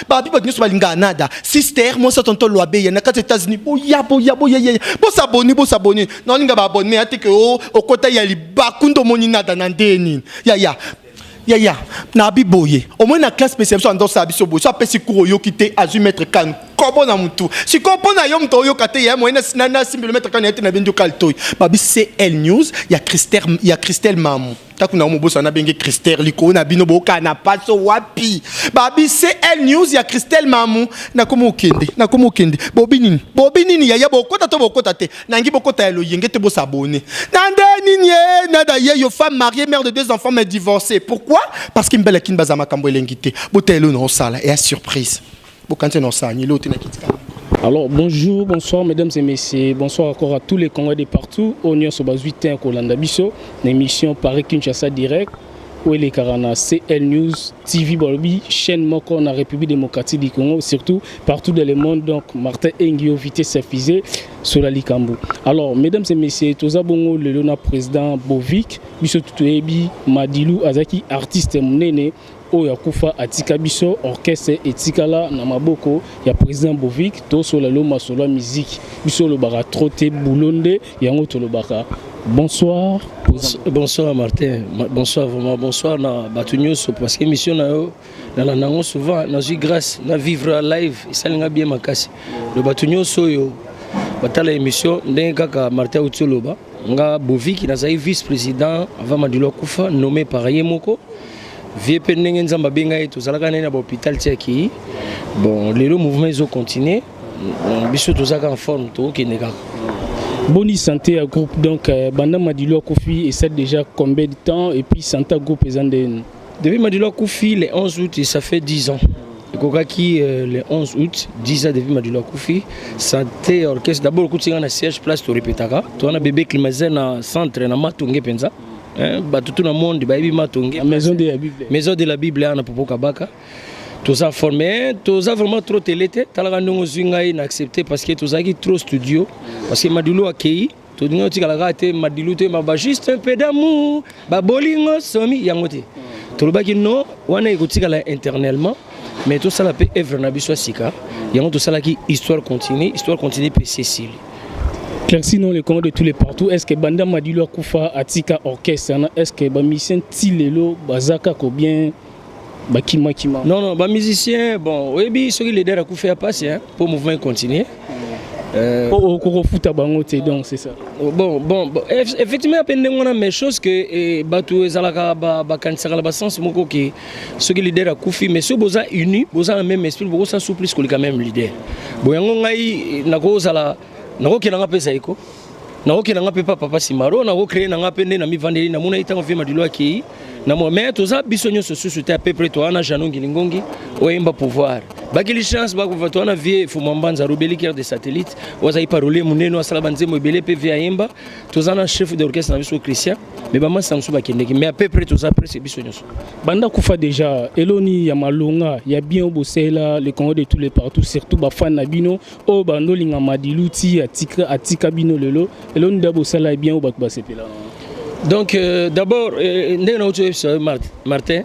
Babi ba nyuso balinga nada. Sister, moi ça tonton loabe ya na kati États-Unis. Boya. Bo s'abonner. Non linga ba abonner ate ke o kota ya libakundo moni nada na ndeni. Ya. Na biboye. Au moins na classe spéciale ando sa biso bo. So apesi cours yo kité azu mettre kan. Kobo na mutu. Si kopo na yo mto yo kate ya mo na simple kan ete na bendu kaltoy. Babi CL News, ya Christelle Mamou. Takuna mo bosa na benge Christelle liko na bino boka na paso wapi. Babi CL News ya Christelle Mamou na komo kende. Bobi nini ya bokota to bokota te. Nangi bokota ya lo yenge te bo s'abonner. Nande nini nada ye yo femme mariée mère de 2 enfants mais divorcée. Pourquoi? Parce qu'il mbela kin bazama kambo elengite. Botelo no sala et à surprise. Alors bonjour, bonsoir mesdames et messieurs, bonsoir encore à tous les Congolais de partout. On est sur base 8 ans Kolanda Bisso, l'émission Paris Kinshasa direct. Où est les Karana CL News, TV Bolobi, chaîne Moko en République démocratique du Congo, surtout partout dans le monde. Donc Martin Engio vitesse fusée sur la Likambu. Alors mesdames et messieurs, Toza Bongo le Lona président Bovic, Bisso Tutuebi, Madilou Azaki artiste Mnene. Oya kufa atika biso orchestre etikala na maboko ya président Bovic to sur la loma sur la musique biso le bara troté boulonde yango to le bara. Bonsoir. Bonsoir Martin. Bonsoir vraiment. Bonsoir na batunyoso parce que mission na yo na nango souvent na ju grâce na vivre live isalinga bien makasi. Le batunyoso yo batala émission ndenge kaka Martin Utoloba nga Bovic na zai vice-président avant Madilo Kufa nommé par Yemoko. VP Nzamba Benga et tous à la l'hôpital Tiaki. Bon, les mouvements ils ont continué. Biso tous en forme, tout qui n'est pas. Boni Santé à groupe donc Banda Madilo Kofi et ça déjà combien de temps et puis Santa groupe présent depuis Madilo Kofi le 11 août et ça fait 10 ans. Et Kokaki le 11 août 10 ans depuis Madilo Kofi Santé orchestre d'abord coup na siège place to répétaka. Toi on a bébé climatisé na centre na Matunge penza. Tout le monde maison de la Bible na Popo Kabaka tous a formé tous a vraiment trop télété talaka ndongo zinga inaccepté parce que tous a qui trop studio parce que Madilo akei to dinga tikala te Madilo te ma juste un peu d'amour ba bolingo somi yangote to lobaki non wana ikotikala internellement mais tout ça la peut œuvre na biso sika yango tout ça la qui histoire continue peut Cécile. Sinon les Congolais de tous les partout, est-ce que Banda Madilo Kufa Atika orchestre, est-ce que ba musicien Tilelo Bazaka ko bien Bakima Non, ba musicien bon, oui ceux qui les derrière Kufa a passé pour mouvement continuer. Au foot à Bangote donc c'est ça. Bon, effectivement à peine on a mes choses que batu ezalaka ba kansaka ba sens moko que ceux qui les derrière Kufi mais ceux boza unis, boza même esprit, boza souple que quand même leader. Bon yango ngai nako zala nako kinanga pesa iko nako kinanga pepa papa simaro nako créer nanga pende na mi vandeli na mona itango vima dilo aki na moi mais toza bisonyo société à peu près toi na janongi lingongi oyemba pouvoir bakili chance ba ko toi na vie fumambanza robeli cœur de satellite waza i parole muneno asala banzemo ebele pv ayemba toza na chef d'orchestre na biso Christian mais ba mansanso bakendeki mais à peu près toza presque bisonyo Banda Kufa déjà eloni ya malonga ya bien obosela les Congolais de tous les partout surtout ba fan na bino o bando linga madiluti atika bino lelo eloni dabo sala bien o ba sepela. Donc d'abord Martin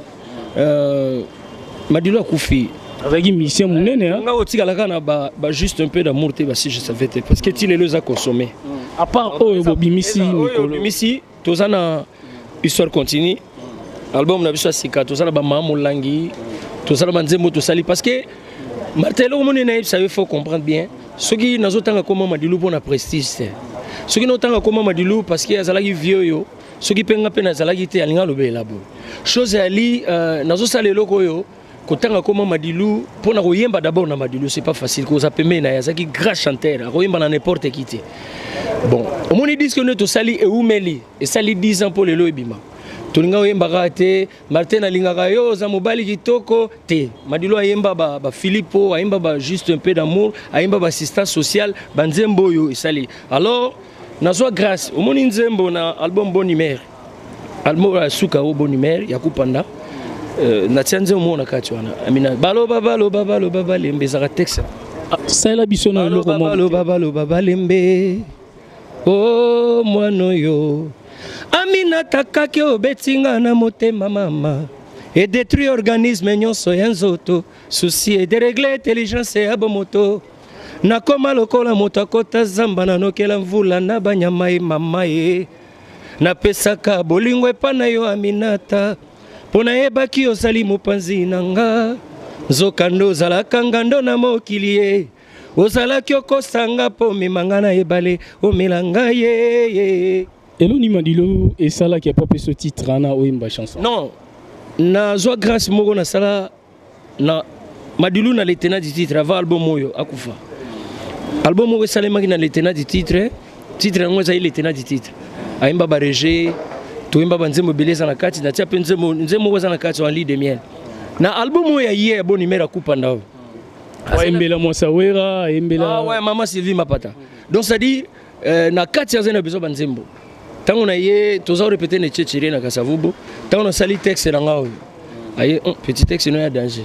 Madilo Kufi avec une mission munene nga otikala kana ba juste un peu d'amour te si je savais parce que tu les as consommé à part Bimisi Bimisi tozana histoire continue album na biso sika tozana ba mamu langi tozana banzembo tosali parce que Martin lo monene il faut comprendre bien ce qui nazotanga comment Madilo pour na prestige ce qui n'otanga comment Madilo parce que azalaki vieux yo ce qui penga pena azalaki te alinga lobe labo chose ali nazosala loko yo kotanga comment Madilo pour na koyemba d'abord na Madilo c'est pas facile ko zapeme na yazaki grand chanteur koyemba na n'importe qui te bon au moni disque ne to sali e umeli et sali 10 ans pour lelo ebima tolinga oyemba te Martin alingaka yo za mobali kitoko te Madilo ayemba ba Philippe ayemba ba juste un peu d'amour ayemba ba assistance sociale banzembo yo esali alors nazwa grâce au moni nzembo na album bon numéro album suka au bon numéro yakupanda na tianze mo na kati wana amina baloba lembe za texte ça la biso na loko mo baloba lembe oh mwana yo amina takaki obetinga na motema mama et détruit organisme nyonso ya nzoto souci et dérégler intelligence ya bomoto nakoma lokola moto akota zamba nanokela mvula na banyama ye mama ye napesaka bolingo epa na yo Aminata mpo nayebaki ozali mopanzi na nga nzokando ozalaka ngando na mokili ye ozalaki okosanga mpo omemanga na ebale omela ngai ye. Eloni Madilo et ça là qui a pas fait ce titre na oyemba chanson. Non, na zwa grâce moko na sala na Madilo na letena du titre avant album moyo akufa. Album moyo salemaki na letena du titre yango za letena du titre. Ayemba bareje, toyemba banzembo beleza na kati na tia pe nzembo za na kati en lit de miel. Na album moyo ya hier bon numéro akupa ndao. Ayembela Mwasawera, ayembela. Ah ouais, Maman Sylvie Mapata. Donc ça dit na kati ya zena bezo banzembo. Tant on a yé, tous on répété ne tchétchiré na kasavubo. Tant on a sali texte na ngao. Aye, petit texte non y danger.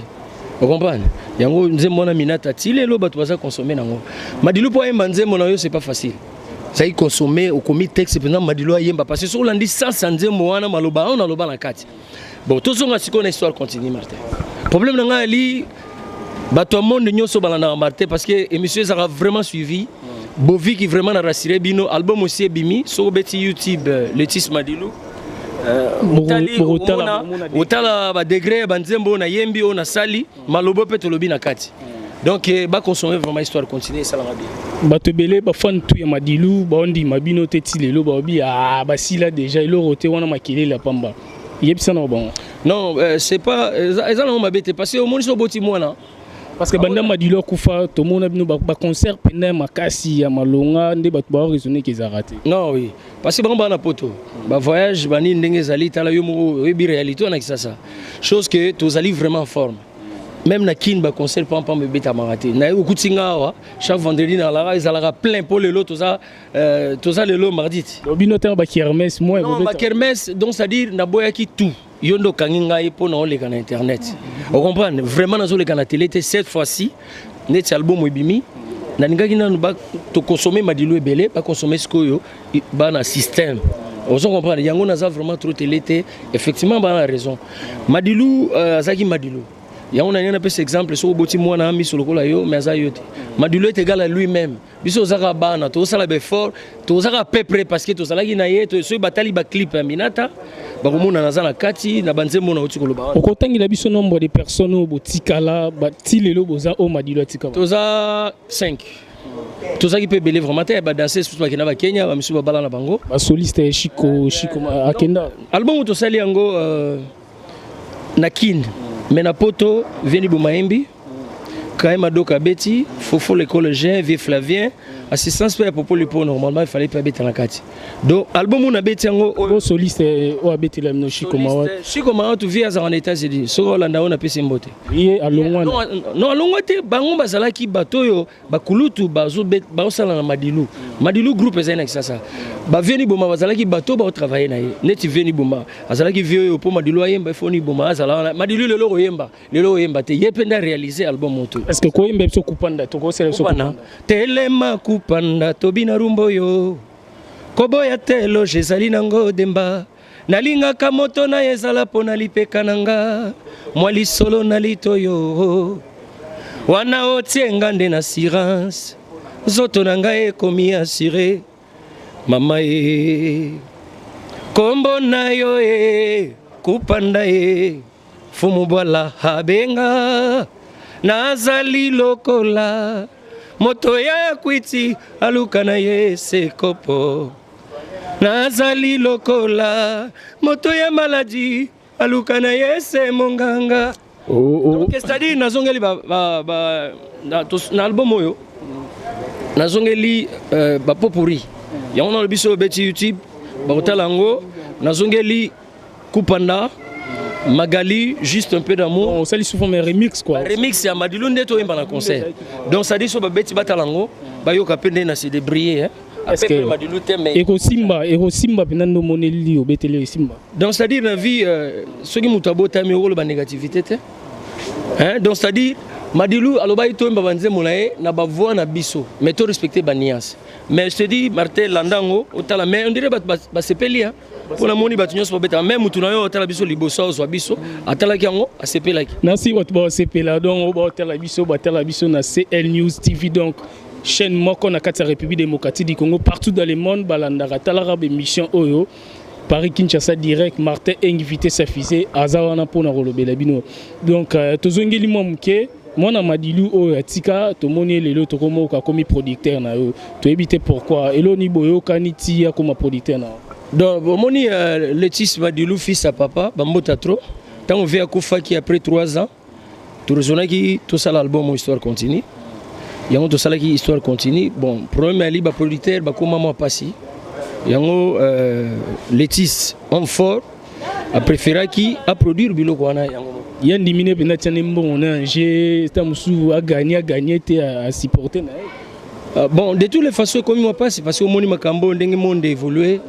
Vous comprenez? Yango nzembo na minata tile lo batu baza consommer nango. Madilu po yemba nzembo na yo c'est pas facile. Ça y consommer au commis texte pendant Madilu yemba parce que sur l'andi sans nzembo wana maloba on a loba na kati. Bon, tous on a si qu'on histoire continue Martin. Problème na ngali batu monde nyonso balana Martin parce que émission ça a vraiment suivi. Bovi qui vraiment a rassuré bino album aussi bimi sur beti YouTube Letis Madilou otala ba degré banzembo na yembi on a sali malobo peto lobi na kati donc ba consommer vraiment histoire continuer ça la bien ba tebele ba fan tout ya Madilou ba ondi mabino teti lelo ba obi ah ba sila déjà ilo roté wana makele la pamba yebisa na bon non c'est pas ezala ma bête parce que au monde so boti mwana. Parce que banda Madilo kufa tout le monde bino ba concert pendant makasi ya malonga nde ba ba raisonner qu'ils a raté. Non oui, parce que bamba na poto. Ba voyage bani ndenge zali tala yo mo bi réalité on a ça. Chose que tous ali vraiment en forme. Même na kin ba concert pam me beta maraté. Na yo kutinga wa chaque vendredi na la ils ala plein pour le lot tout ça le lot mardi. Bino ter ba kermesse moi non ba kermesse donc ça dire na boya ki tout. Yondo kanginga ipo na oleka na internet. Vous comprenez vraiment na zoleka na télé cette fois-ci net album ebimi na ningaki na ba to consommer Madilo ebele pas consommer skoyo ba na système. Vous comprenez yango na za vraiment trop télé effectivement ba na raison. Madilo azaki Madilo. Yango na nyana pese exemple so boti mwana ami sur lokola yo mais azayote. Madilo est égal à lui-même. Biso zaka bana to sala be fort to zaka peu près parce que to sala ki na yeto so batali ba clip Aminata. Bakomona nazana kati na banzembo na uti koloba. Okotangi la biso nombre de personnes au botikala batilelo boza o Madilo atika. Toza 5. Toza qui peut belé vraiment ba danser surtout ba Kenya ba Kenya ba misu ba bala na bango. Ba soliste Chico Akenda. Album to sali yango na kin mais na poto Veni Bumaembi Kaima Doka Betty Fofo le collégien Vieux Flavien assistance pour Popo Lipo normalement il fallait pas bête en kati. Donc album on a bête yango soliste o abeti la no Chico Mawa. Chico Mawa tu viens en États-Unis. So Hollanda on a pesi mbote. Oui alongwa. Non alongwa te bango bazala ki batoyo bakulutu bazo bet ba osala na Madilou. Madilou groupe ezana ki ça. Ba Veni Boma bazala ki bato ba travailler na ye. Neti Veni Boma. Azala ki vieux po Madilou ayemba foni Boma azala Madilou lelo oyemba te yependa réaliser album moto. Est-ce que ko yemba so kupanda to ko sele so kupanda. Telema kupanda tobina rumbo yo koboya telo jezali nango demba nalingaka moto na ezala pona lipeka nanga mwali solo na litoyo wana otienga nde na assurance zoto nanga ekomi assuré mama e kombo na yo e kupanda e fumu bwala habenga nazali lokola moto ya kwiti aluka na yese kopo nazali lokola moto ya maladi aluka na yese monganga. Donc c'est-à-dire nazongeli na album oyo nazongeli ba popuri yango na biso beti YouTube ba otalango nazongeli kupanda Magali, juste un peu d'amour. On s'allie souvent mais remix quoi. Remix ya Madilou ndeto yemba na concert. Donc ça dit so ba beti batalango ba yo ka pende na se débrouiller hein. Est-ce que Madilou mais Eko Simba pinando moneli obetele Simba. Donc c'est à dire la vie ce qui mutabo ta mi rôle ba négativité te. Hein? Donc c'est-à-dire Madilou aloba ito mbabanze molae na bavoa na biso mais to respecter ba nuance. Mais je te dis Martin Landango otala mais on dirait ba sepeli hein. Pour la moni ba tunyos beta même mutuna yo otala biso liboso zo biso atala kiango a sepelaki. Merci ba sepela donc ba otala biso na CL News TV donc chaîne moko na kati ya République démocratique du Congo partout dans le monde balandaka talaka be mission oyo Paris Kinshasa direct Martin invité sa fille azawana pona rolobela bino donc tozongeli momuke mwana Madilou oyo atika tomoni lelo tokomoka comme producteur na yo to éviter pourquoi eloni boyo kaniti ya comme producteur na donc moni Letis Madilou fils à papa bambota trop tant on vient kufa qui après 3 ans tout rezonaki tout ça l'album histoire continue yango tout ça qui histoire continue bon problème ali ba producteur ba koma moi passi yango Letis homme fort a préféré qui a produire biloko wana yango ya ndimine pena tiane mbongo na j'ai tamusu a gagner te à supporter na bon de toutes les façons comme moi passe parce que au moni makambo ndenge monde évoluer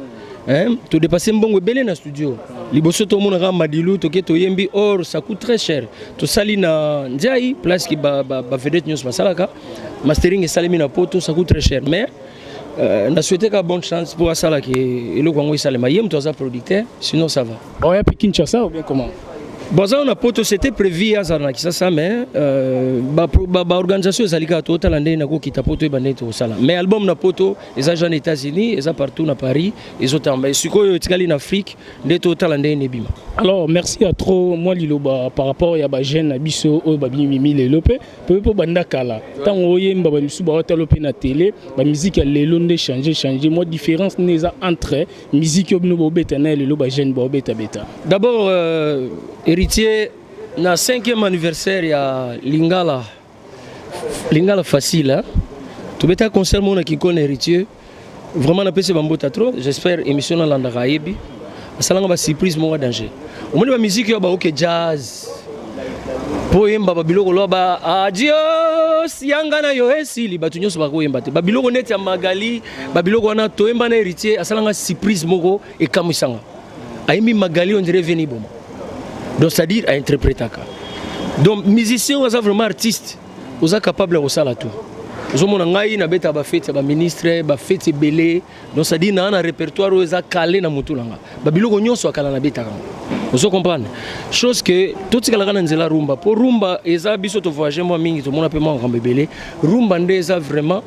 hein to dépasser mbongo belé na studio liboso to mona ga Madilou to ke to yembi or ça coûte très cher to sali na njai place qui ba vedette news masalaka mastering et salimi na poto ça coûte très cher mais na souhaité ka bonne chance pour ça là qui le Congo il salema yem to za producteur sinon ça va bon ya Kinshasa ou bien comment bon ça on a poto c'était prévu à ça ça mais ba organisation ezalika to talande na ko kita poto ebane to sala mais album na poto eza aux États-Unis eza partout na Paris et autres mais sikoyo etikali na Afrique nde to talande ne bima. Alors merci à trop moi liloba par rapport ya ba jeune na biso o ba mimi lelo pe po banda kala tant oyemba ba biso ba hotalope na télé ba musique ya lelo nde changer moi différence neza entre musique yo bino bo betana lelo ba jeune bo beta. D'abord héritier na 5e anniversaire ya Lingala facile hein to beta concert mona qui connaît héritier vraiment na pese bambota trop j'espère émission na landa kaibi asalanga ba surprise mo danger omoni ba musique yo ba OK jazz po yemba ba biloko lo ba adios yanga na yo esili batu nyoso ba ko yemba te ba biloko net ya Magali ba biloko wana to yemba na héritier asalanga surprise moko e kamisanga ayemi Magali on dirait veni bon donc c'est-à-dire à interpréter donc musicien on vraiment artiste on est capable de ça tout nous sommes ngai na beta ba fête ba ministre ba fête belé donc c'est-à-dire na répertoire on est calé na mutulanga ba biloko nyonso akala na beta vous comprenez chose que tout ce que la nzela rumba pour rumba eza biso to voyager moi mingi to mona pe moi ngambe belé rumba ndeza vraiment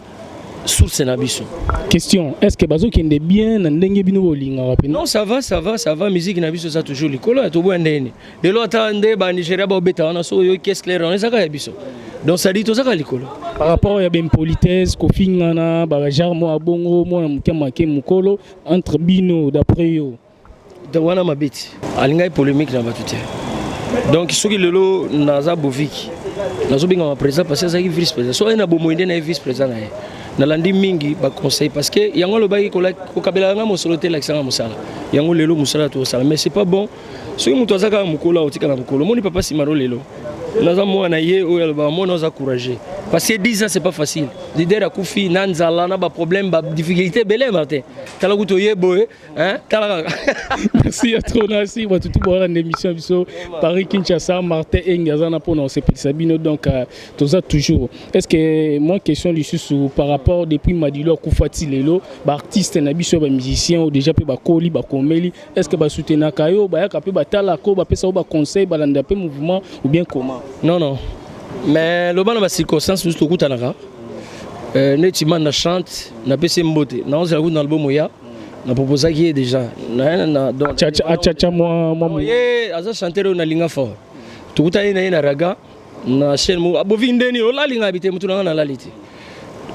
source na biso. Question, est-ce que bazo kende bien na ndenge bino bolinga wapi? Non, ça va, musique na biso ça toujours likolo to bo ndene. De l'autre ande ba Nigeria ba beta wana so yo qu'est-ce clair on ezaka ya biso. Donc ça dit to zaka likolo. Par rapport à ben politesse ko fingana ba jar mo abongo mo mukema ke mukolo entre bino d'après yo. De wana mabiti. Alinga polémique na batute. Donc soki lelo naza boviki. Nazo binga ma président parce que ça vice président. So ena bomoinde na vice président na ye. Nalandi mingi ba conseil parce que yango lo baki ko kabela nga mosolo te l'accent musala yango lelo musala to sala mais c'est pas bon soki muto azaka mukolo otika na mukolo moni papa simaro lelo naza mwana ye oyo ba mona za courager parce que 10 ans c'est pas facile leader akufi nanzala na ba problème ba difficulté belé Martin tala kuto yebo hein tala. Merci à trop merci ba tout bon émission biso Paris Kinshasa Martin Engazana pour nous c'est Sabino donc toza toujours est-ce que moi question du sous par rapport depuis Madilou Koufati lelo ba artiste na biso ba musicien ou déjà pe ba koli ba komeli est-ce que ba soutenir kayo ba yaka pe ba tala ko ba pesa ba conseil ba landa pe mouvement ou bien comment? Non mais le ban na circonstance nous to kutanaka netima na chante na pese mbote na onze la dans album ya na proposa qui est déjà na donc cha moi ye aza chanteur na linga fort to kutana na raga na chaîne mo abovindeni o la linga habité mutu na laliti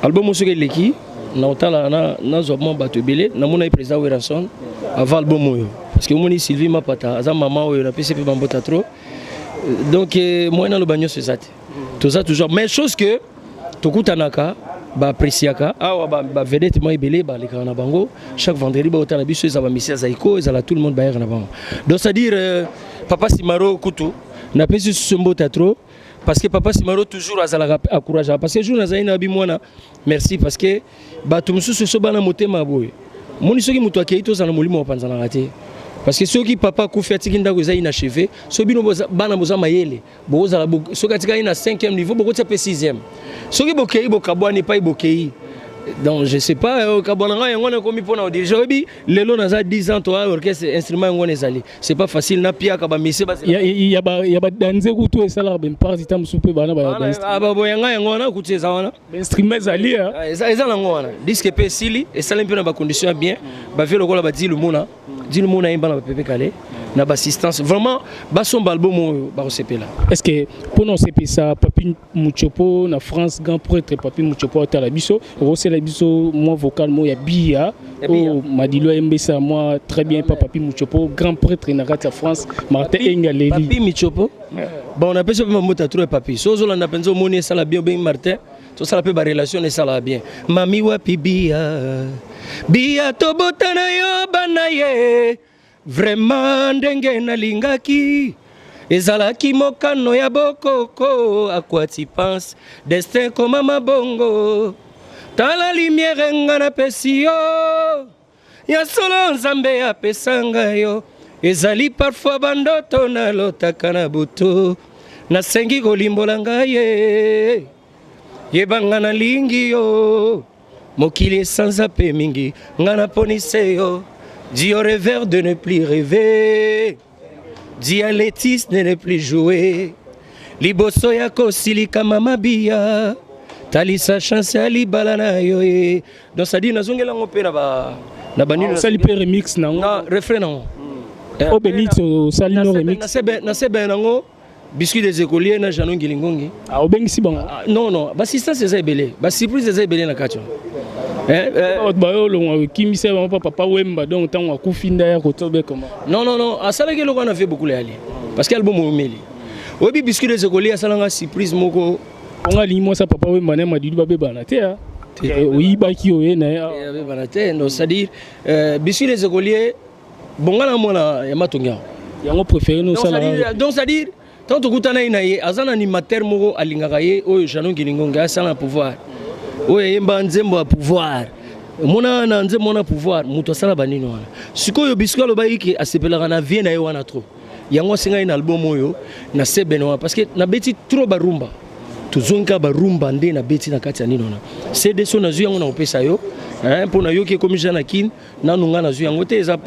album so leki na otala na zobmo bato belé na mona président Werson avant album oyo parce que moni Sylvie Mapata aza maman oyo na pese pe bambota trop donc moi na le bagno c'est ça tout ça toujours mais chose que tokutanaka ba appréciaka ba vedette moi belé ba le kana bango chaque vendredi ba otala biso za ba misia zaiko za tout le monde ba yana bango donc c'est à dire papa Simaro kutu na pesi sumbota trop parce que papa Simaro toujours azala encourager parce que jour na zaina bi mwana merci parce que ba tumsusu so bana motema boy moni soki mutu akeito za na molimo panza na raté parce que ceux qui papa ku fait tiki ndako za inachevé so bino bana boza mayele boza la so katika ina 5e niveau boko tsa pe 6e so ki bokei bokabwani pa bokei. Donc je sais pas kabonanga yango komi pona diriger obi lelo naza 10 ans toi orchestre instrument yango ezali c'est pas facile na pia ka ba mise ba il y a danser kuto et ça là ben par temps soupe bana ba ba boyanga yango na kuteza wana instrument ezali eza nango wana disque pe sili et ça limpe na ba condition bien ba velo kola ba di le mona imba na pepe kale na ba assistance vraiment ba son album ba resepela. Est-ce que pour nous c'est ça Papi Muchopo na France grand prêtre Papi Muchopo à Talabiso la biso moi vocal moi ya bia oh Madilo Mbesa moi très bien pas Papi Muchopo grand prêtre na rata France Martin Engaleli Papi Muchopo bon on appelle ça mota trop papi so zo landa penzo moni ça la bien ben Martin to ça la pe ba relation et ça la bien mami wapi bia to botana yo banaye vraiment ndenge nalingaki ezalaki mokano ya bokoko à quoi tu penses destin comme mabongo tala lumière ngana pesio ya solo nzambe apesanga yo ezali parfois bandoto na lotaka na butu nasengi kolimbola ngai yebanga na lingi yo mokili esanza pe mingi ngana ponise yo dis au rêveur de ne plus rêver dis à Létis de ne plus jouer liboso ya kosilika mama bia talisa chance ali balana yo donc ça dit nazongela ngope na banino sali pe remix na refrain na o benito sali no remix na sebe nango biscuit des écoliers na Janon Gilingongi o bengisi bango non ba assistance eza ebele ba surprise eza ebele na kacho ba yo lo kimisa ba papa wemba donc tant wa kufinda ya kotobe comment non asala ke lokana fait beaucoup les ali parce que album omeli obi biscuit des écoliers asala nga surprise moko on a limo sa papa wemba na madilu ba beba na te oui ba ki oye na beba na te donc c'est à dire biscuit des écoliers bongana mona ya matonga yango préféré no sala donc c'est à dire tant to kutana ina ye azana animateur moko alingaka ye oyo Janon Gilingonga asala pouvoir oyo yemba nzembo ya pouvoir mona na nzembo na pouvoir muto asala banino wana sikoyo biscuit loba yiki asepelaka na vie na ye wana trop yango singa ina album oyo na sebeno parce que na beti trop barumba tuzonka barumba nde na beti na kati ya nino na CD so na zu yango na opesa yo mpona yo ki komi jana kin nanu nga na zu yango te eza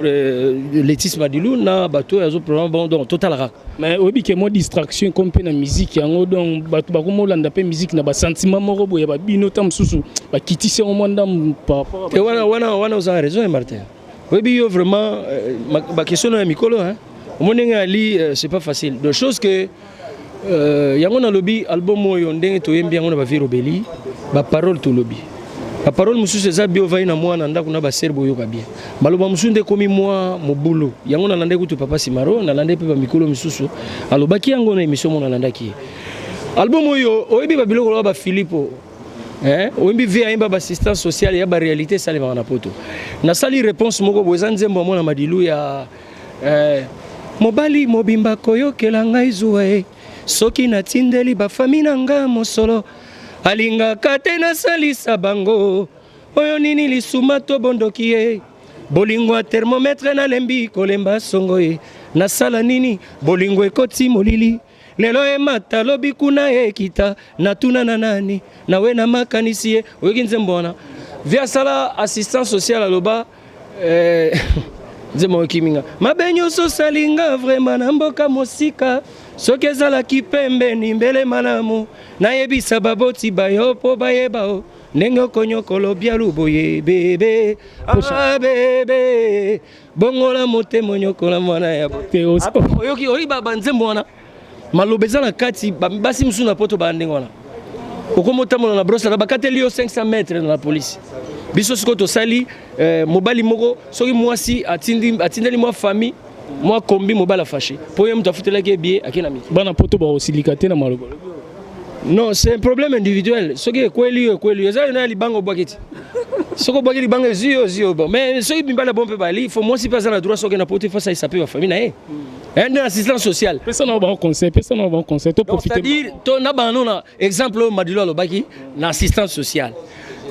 Létis Madilu na bato ya zo programme bon donc total rap mais obi ke mo distraction comme pe na musique yango donc bato ba ko mo landa pe musique na ba sentiment moko boye ba bino tam susu ba kitise o monda par rapport et wana vous avez raison Martin obi yo vraiment ba question na mikolo omonenga ali c'est pas facile de choses que yango na lobby album oyo ndenge toyembi yango na ba virobeli ba parole to lobby ba parole mususu eza bio vai na mwana ndako na ba serbo yoka bien baloba mususu nde komi mwa mobulu yango na lande kutu papa Simaro na lande pe ba mikolo mususu alobaki yango na émission mona landaki album oyo oyebi ba biloko ba Philipo oyebi vi ayemba ba assistance sociale ya ba réalité sale na poto na sali réponse moko boza nzembo mona madilu ya mobali mobimba koyokela ngai zuwa soki natindeli bafami na nga mosolo alingaka te nasalisa bango oyo nini lisuma to bondoki ye bolingo ya thermometre nalembi kolemba songo ye nasala nini bolingo ekoti molili lelo emata lobi kuna ekita natuna na nani nawe na makanisi ye oyoki nzembo wana via sala assistance sociale aloba nzembo okiminga mabe nyonso salinga vraiment na mboka mosika soki ezalaki pembeni mbele malamu nayebisa baboti bayo mpo bayeba o ndenge okonyokolo bya luboye bebe bebe bongola motema onyokola mwana ya bote oyoki oyiba banzembo wana maloba eza na kati basi mosusu na poto bandenge wana okomotambola na brosa na bakateli yo 500 mètres na la police biso siko tosali mobali moko soki mwasi atindeli mwa famille moi kombi mobile fâché pour yem to futela ke bien akena mi bana poto ba osilikate na malobo non c'est un problème individuel ce qui est kweli eza na libango bwaketi soko bwaketi libango zio mais ce qui bimbala bombe bali il faut moi si pas na droit soki na poto face à sa famille na un assistance sociale personne na ba conseil to profiter c'est-à-dire to na ba non exemple Madilo lobaki na assistance sociale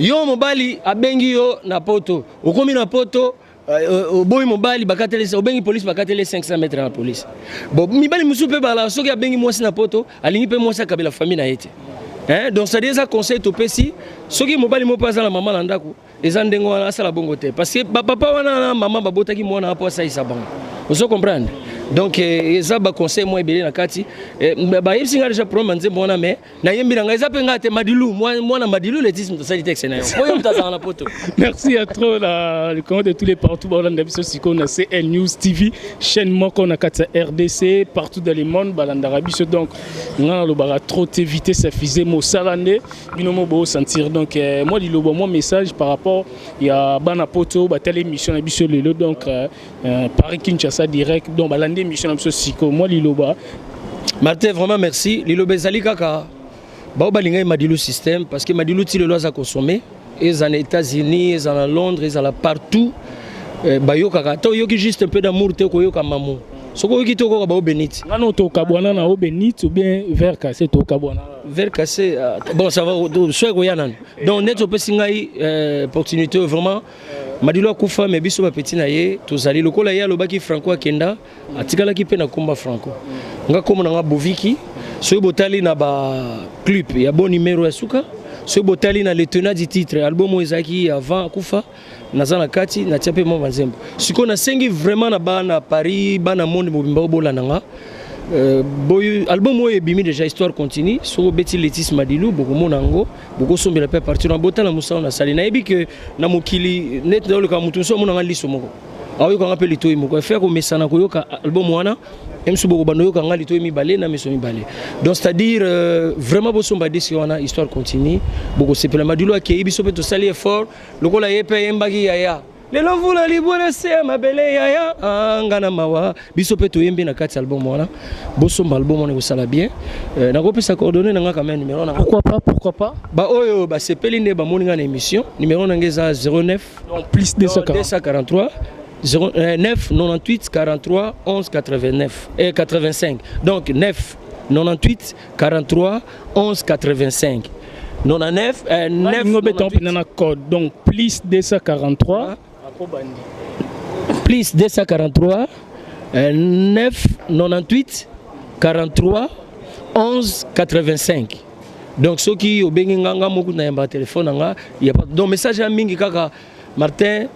yo mobali abengi yo na poto okomi na poto boy mobile bakatele obengi police bakatele 500 mètres na police bon mibali musu pe bala soki abengi mwasi na poto alingi pe mwasi akabela famille na yete donc ça dit ça conseil to pesi soki mobali mo paza la maman na ndako eza ndengo wana asala bongo te parce que papa wana na maman babotaki mwana apo ça isa bango vous comprendre donc eza ba conseil moi ebele na kati ba yebisi nga déjà problème nze mona mais na yembi nga eza pe ngate madilu moi na madilu letisme to sali texte na yo oyo mtaza na poto. Merci à trop le compte de tous les partout balanda biso siko na CL News TV chaîne moko na kati RDC partout dans le monde balanda biso donc nga lo bara trop éviter sa fusée mo salande bino mo bo sentir donc moi di lo bon message par rapport il y a bana poto ba telle émission na biso lelo donc Paris Kinshasa direct donc balanda émission na siko moi liloba Martin vraiment merci liloba ezali kaka ba balinga madilu système parce que madilu ti le lois à consommer et en États-Unis et en Londres et en partout ba yo kaka to yo ki juste un peu d'amour te ko yo ka maman soko yo ki to ko ba benit ngano to kabwana na benit ou bien verre cassé to kabwana verre cassé bon ça va soit ko yanan donc net peut singai opportunité vraiment madilo akufa mais biso ba petit na ye tozali lokola ya lobaki Franco akenda atikala ki pe na komba Franco nga komo na boviki so botali na ba club ya bon numéro ya suka so botali na le tenant du titre album ezaki avant akufa nazana kati na tiape mo banzembo siko na sengi vraiment na bana Paris bana monde mobimba bola nanga boy album oyo ebimi déjà histoire continue so beti Letis Madilu boko monango boko sombela pe partir na botala musao na sali na yebi que na mokili net dans le kamutu so monanga liso moko ayo ko ngapeli to imoko faire ko mesana ko yoka album wana emsu boko bando yoka ngali to mi balé na meso mi balé donc c'est à dire vraiment bo somba disi wana histoire continue boko sepela Madilu akei biso pe to sali effort lokola yepe embagi yaya lelo vula libona se mabele yaya ngana mawa biso pe to yembe na kati album wana bosomba album wana ko sala bien na ko pesa coordonner na nga numéro na pourquoi pas ba oyo ba sepeli ne ba moninga na émission numéro na ngeza 09 donc plus 243 09 98 43 11 89 et 85 donc 9 98 43 11 85 99 9 code donc plus 243 plus 243 9 98 43 11 85 donc ceux qui ont bien nganga moku na yamba téléphone nga il y a pas donc message à mingi kaka Martin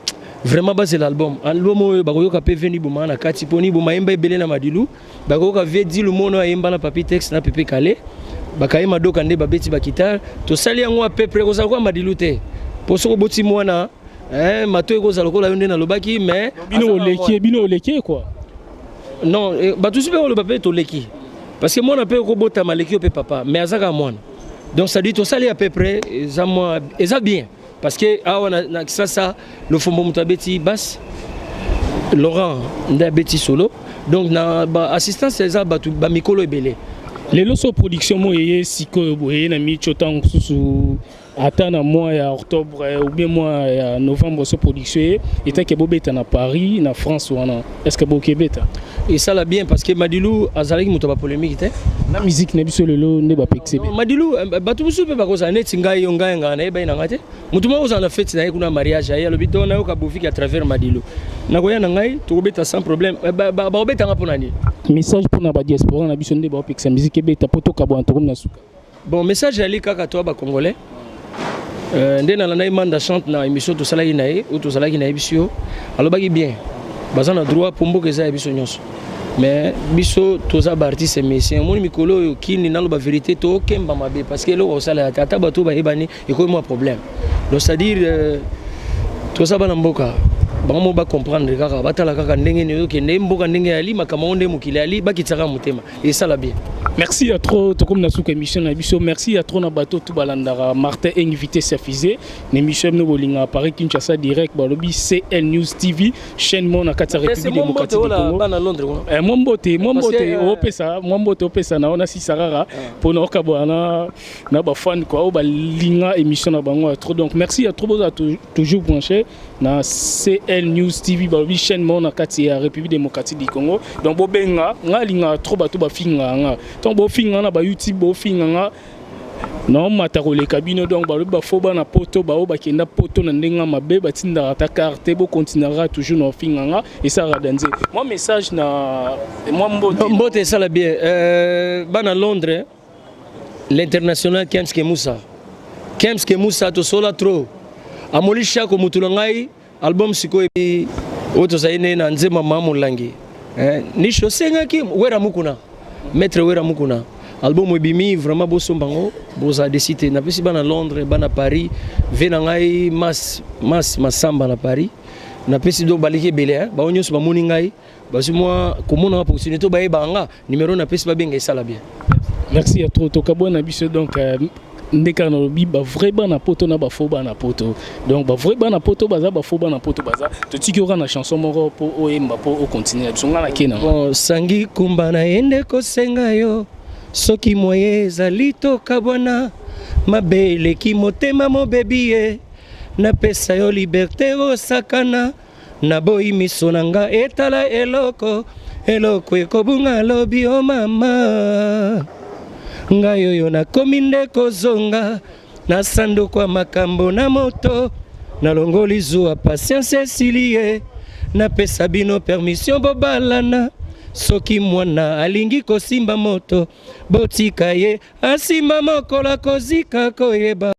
vraiment basé l'album bakoyoka pe veni boma na kati poni boma yemba ebele na Madilu bakoyoka vedi le mono yemba na papi texte na pepe kale bakayema doka nde babeti bakitare to sali yango peu près ko zakwa Madilu te poso boti mwana mato ekozala lokola yo nde na lobaki mais bino oleki quoi non batu super le pape to leki parce que mwana pe ko bota maleki pe papa mais azaka mwana donc ça dit to sali à peu près ça moi ça bien parce que na ça le fombo mutabeti bas Laurent ndabeti solo donc na assistance ça batu ba mikolo ebele lelo so production mo yeye siko boye na mi chotang susu atana mois ya octobre ou bien mois ya novembre so production était que bobeta na Paris na France wana est-ce que bokebeta et ça la bien parce que Madilu azalaki muto ba polémique te na musique na biso lelo ne ba pexebe Madilu batu musu pe bakoza net ngai yo ngai ngana eba ina ngate mutu mo za na fête na kuna mariage ya lobi dona yo ka bofiki à travers Madilu na koya na ngai to beta sans problème ba obeta nga pona ni message pour na ba diaspora na biso ne ba pexebe musique ebeta poto ka bo antorum na suka bon message ali kaka to ba congolais ndé na lana imanda chante na émission to salaki na ye ou to salaki na ebisio alobaki bien bazana droit pour mboka eza ebiso nyonso mais biso toza ba artiste musicien moni mikolo yo kini na loba vérité to kemba mabe parce que lo sala ata bato ba ebani eko mo problème donc c'est à dire toza bana mboka bango ba comprendre kaka batala kaka ndenge ne yo kende mboka ndenge ali makama onde mukili ali bakitaka mutema et ça la bien. Merci à trop, comme na souk émission na biso. Merci à trop na bateau tout balandara. Martin invité Safizé. L'émission no bolinga Paris Kinshasa direct balobi CL News TV chaîne mon na kata République démocratique du Congo. Mombote opesa na ona si sarara pour na okabwana na ba fan quoi ba linga émission na bango trop donc merci à trop toujours branché na CL News TV balobi chaîne mon na kata République démocratique du Congo. Donc bobenga nga linga trop bato ba finga nga. Tant bo finga na ba YouTube bo finga nga Non, matarole cabine donc ba foba na poto ba oba kenda poto na ndenga mabe batinda ta carte bo continuera toujours no finganga et ça radanze. Moi message na moi mbote ça la bien bana Londres l'international Kemske Moussa to sola trop amolisha ko mutulangai album siko e oto saine na nzema mamulangi ni shosenga ki wera mukuna maître wera mukuna album ebimi vraiment boso mbango boza décidé na pesi bana Londres bana Paris venangai masamba na Paris na pesi do balike belé ba onyo so ba moni ngai ba si moi komona opportunité ba ebanga numéro na pesi ba benga sala bien. Merci à toi to kabona biso donc ndeka na lobi ba vrai bana poto na ba faux bana poto donc ba vrai bana poto baza ba faux bana poto baza to tiki ora na chanson moko po oyemba po o continuer songa na kena bon sangi kumbana ende ko senga yo soki moye ezali toka bwana mabele ki motema mobebi na pesa yo liberté osakana na boyi miso nanga etala eloko ekobunga lobi o mama ngai oyo nakomi nde kozonga na sanduku ya makambo na moto nalongoli zuwa patience esilie napesa bino permission bobalana soki mwana alingi kosimba moto botika ye asimba mokola kozika koyeba